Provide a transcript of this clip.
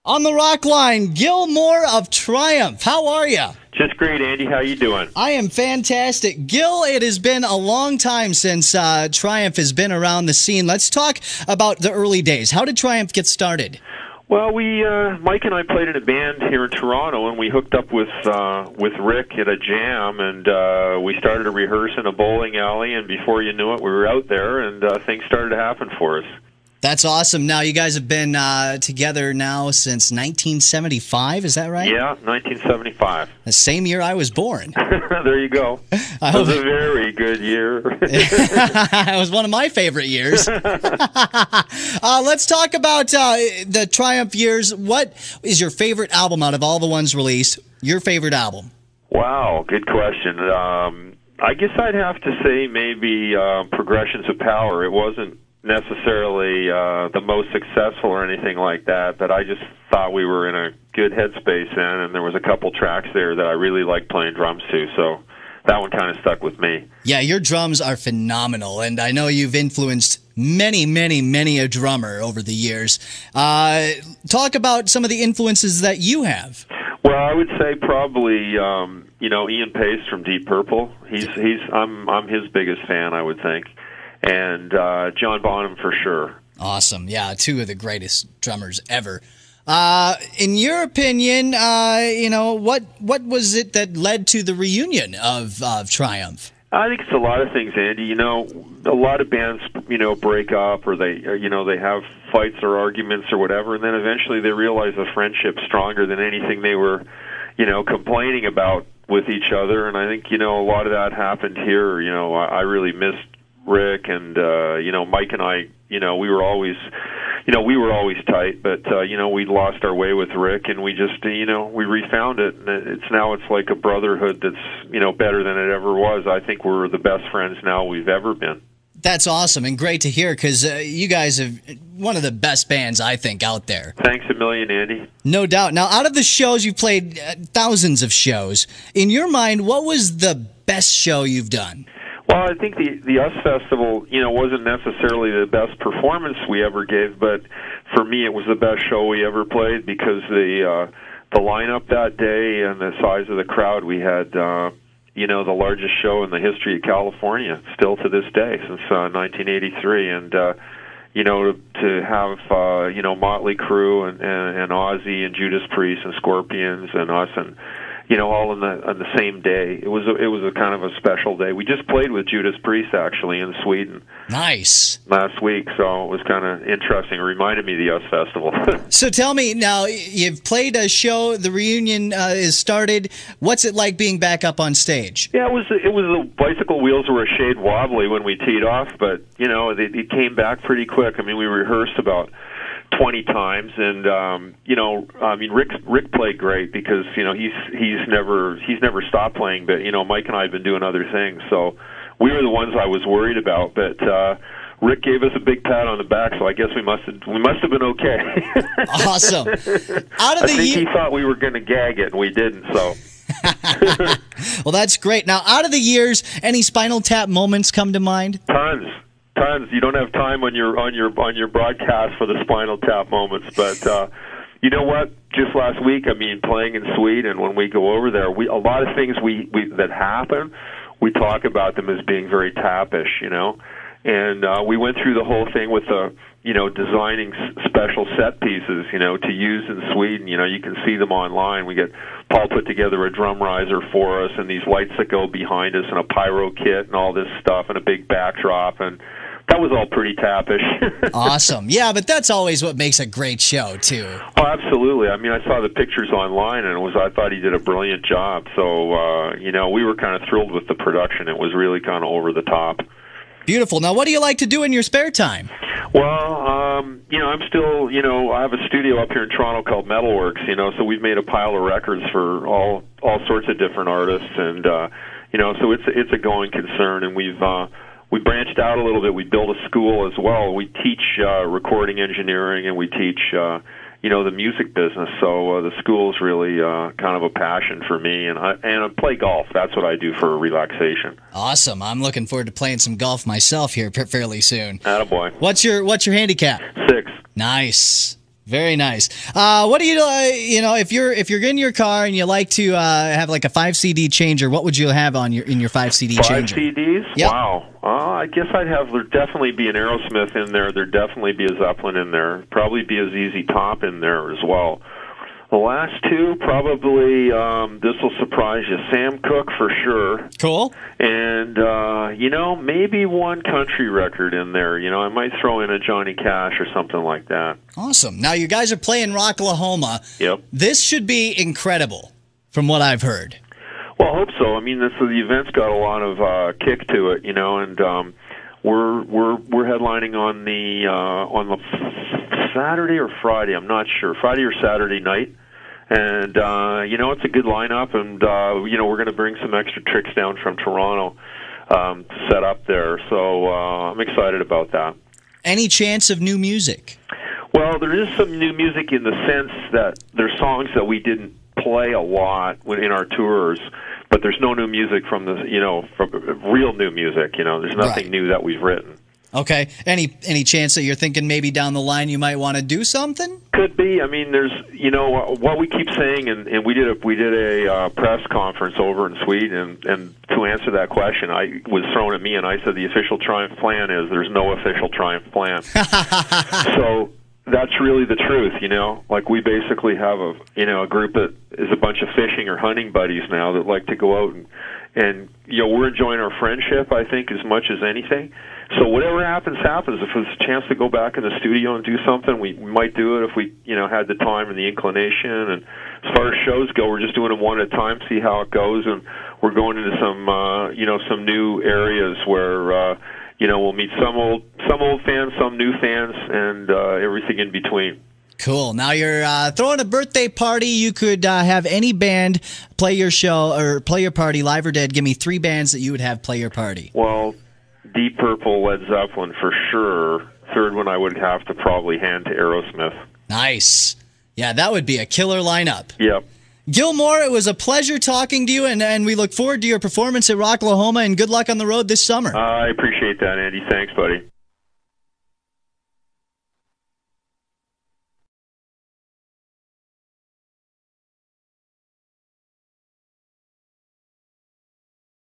On the rock line, Gil Moore of Triumph. How are you? Just great, Andy. How you doing? I am fantastic. Gil, it has been a long time since Triumph has been around the scene. Let's talk about the early days. How did Triumph get started? Well, Mike and I played in a band here in Toronto, and we hooked up with Rick at a jam, and we started to rehearse in a bowling alley, and before you knew it, we were out there, and things started to happen for us. That's awesome. Now, you guys have been together now since 1975, is that right? Yeah, 1975. The same year I was born. There you go. It was a very good year. It was one of my favorite years. Let's talk about the Triumph years. What is your favorite album out of all the ones released? Your favorite album? Wow, good question. I guess I'd have to say maybe Progressions of Power. It wasn't necessarily the most successful or anything like that, but I just thought we were in a good headspace then, and there was a couple tracks there that I really liked playing drums to, so that one kind of stuck with me. Yeah, your drums are phenomenal, and I know you've influenced many a drummer over the years. Talk about some of the influences that you have. Well, I would say probably Ian Pace from Deep Purple. I'm his biggest fan, I would think. And John Bonham for sure. Awesome. Yeah, two of the greatest drummers ever. In your opinion, what was it that led to the reunion of Triumph? I think it's a lot of things, Andy. A lot of bands, break up or they have fights or arguments or whatever, and then eventually they realize the friendship's stronger than anything they were, complaining about with each other. And I think, a lot of that happened here. I really missed Rick and Mike and I, we were always tight, but we lost our way with Rick, and we just we refound it, and it's like a brotherhood that's better than it ever was. I think we're the best friends now we've ever been. That's awesome and great to hear, because you guys have one of the best bands, I think, out there. Thanks a million, Andy. No doubt. Now, out of the shows, you've played thousands of shows. In your mind, what was the best show you've done? Well, I think the US Festival, wasn't necessarily the best performance we ever gave, but for me it was the best show we ever played because the lineup that day and the size of the crowd. We had, the largest show in the history of California, still to this day, since 1983, and to have Motley Crue and Ozzy and Judas Priest and Scorpions and us and all on the same day. It was a kind of a special day. We just played with Judas Priest actually in Sweden. Nice. Last week, so it was kind of interesting. It reminded me of the US Festival. So tell me now, you've played a show. The reunion is started. What's it like being back up on stage? Yeah, it was the bicycle wheels were a shade wobbly when we teed off, but it came back pretty quick. I mean, we rehearsed about 20 times, and Rick played great because he's never stopped playing, but Mike and I had been doing other things, so we were the ones I was worried about. But Rick gave us a big pat on the back, so I guess we must have been okay. Awesome. I think he thought we were going to gag it, and we didn't. So. Well, that's great. Now, out of the years, any Spinal Tap moments come to mind? Tons. You don't have time on your broadcast for the Spinal Tap moments, but you know what? Just last week, playing in Sweden, when we go over there, a lot of things we that happen, we talk about them as being very tappish, and we went through the whole thing with designing special set pieces, to use in Sweden. You can see them online. Paul put together a drum riser for us, and these lights that go behind us, and a pyro kit, and all this stuff, and a big backdrop, and that was all pretty tappish. Awesome. Yeah, but that's always what makes a great show, too. Oh, absolutely. I saw the pictures online, and I thought he did a brilliant job. So, we were kind of thrilled with the production. It was really kind of over the top. Beautiful. Now, what do you like to do in your spare time? Well, I'm still, I have a studio up here in Toronto called Metalworks, so we've made a pile of records for all sorts of different artists, and, so it's a going concern, and we branched out a little bit. We built a school as well. We teach recording engineering, and we teach, the music business. So the school's really kind of a passion for me, and I play golf. That's what I do for relaxation. Awesome. I'm looking forward to playing some golf myself here fairly soon. Attaboy. What's your handicap? 6. Nice. Very nice. What do if you're in your car and you like to have like a 5 CD changer, what would you have on in your 5 CD changer? 5 CDs? Yep. Wow. I guess there'd definitely be an Aerosmith in there. There'd definitely be a Zeppelin in there. Probably be a ZZ Top in there as well. The last two, probably, this will surprise you, Sam Cooke for sure. Cool. And, maybe one country record in there. I might throw in a Johnny Cash or something like that. Awesome. Now, you guys are playing Rocklahoma. Yep. This should be incredible, from what I've heard. Well, I hope so. I mean, the event's got a lot of kick to it, and we're headlining on the Saturday or Friday. I'm not sure. Friday or Saturday night. And, it's a good lineup, and, we're going to bring some extra tricks down from Toronto to set up there. So I'm excited about that. Any chance of new music? Well, there is some new music in the sense that there's songs that we didn't play a lot in our tours, but there's no new music from from real new music. There's nothing new that we've written. Okay. Any chance that you're thinking maybe down the line you might want to do something? Could be. I mean, there's what we keep saying, and we did a press conference over in Sweden, and to answer that question, I was thrown at me, and I said the official Triumph plan is there's no official Triumph plan. So that's really the truth, Like we basically have a group that is a bunch of fishing or hunting buddies now that like to go out and we're enjoying our friendship, I think, as much as anything. So whatever happens, happens. If there's a chance to go back in the studio and do something, we might do it if we, had the time and the inclination. And as far as shows go, we're just doing them one at a time, see how it goes. And we're going into some new areas where, we'll meet some old fans, some new fans, and everything in between. Cool. Now you're throwing a birthday party. You could have any band play your show or play your party, live or dead. Give me 3 bands that you would have play your party. Well, Deep Purple, Led Zeppelin for sure. Third one I would have to probably hand to Aerosmith. Nice. Yeah, that would be a killer lineup. Yep. Gil Moore, it was a pleasure talking to you, and we look forward to your performance at Rocklahoma, and good luck on the road this summer. I appreciate that, Andy. Thanks, buddy.